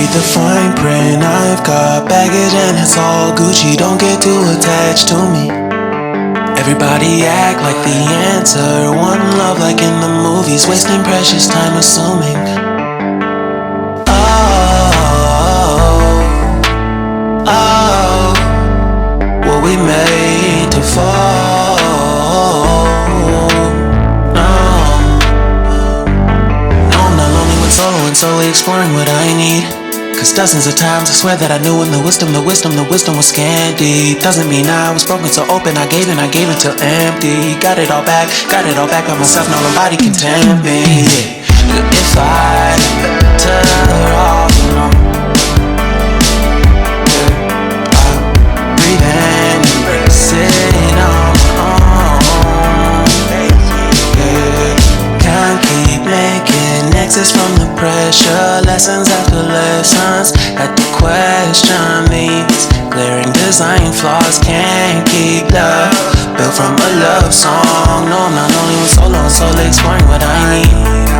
read the fine print. I've got baggage and it's all Gucci. Don't get too attached to me. Everybody act like the answer. One love like in the movies. Wasting precious time assuming. Oh, were we made to fall? No, I'm not lonely when solo and solely exploring what I need. Cause dozens of times I swear that I knew when the wisdom was scanty. Doesn't mean I was broken so open, I gave it till empty. Got it all back by myself, now nobody can tempt me. If I better off alone, I'll breathe and embrace it on my own. Can't keep making exits from the pressure. Lessons after lessons, had to question these glaring design flaws. Can't keep love built from a love song. No, I'm not only when solo and solely exploring what I need.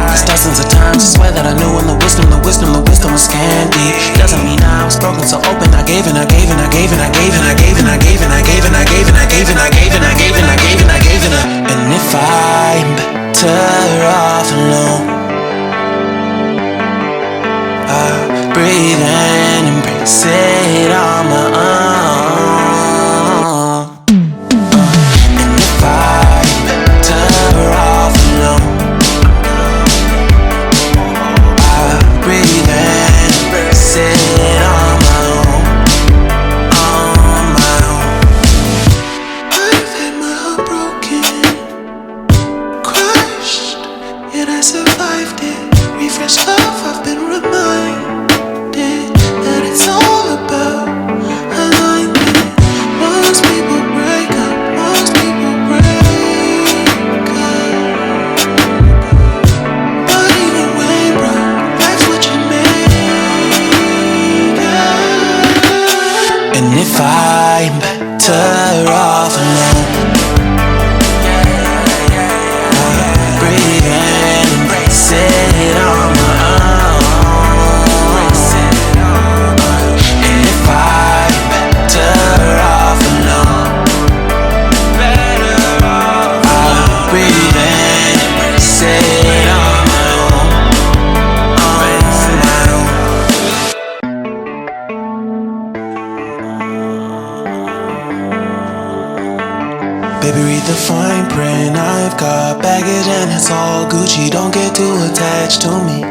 Cause dozens of times I swear that I knew when the wisdom was scanty. Doesn't mean I was broken so open. I gave it. And if I'm better off alone, I'll breathe and embrace it on my own. And if I'm better off alone, I'll breathe and embrace it on my own. On my own. I've had my heart broken, crushed, yet I survived it. Refreshed love, I've been reminded that it's all about alignment. Most people break up, but even when broke, life's what you make of. And if I'm better off alone, I'll breathe and embrace it on my own. And if I'm better off alone, I'll breathe and embrace it on my own. On my own. Baby, read the fine print. I've got baggage and it's all Gucci. Don't get too attached to me.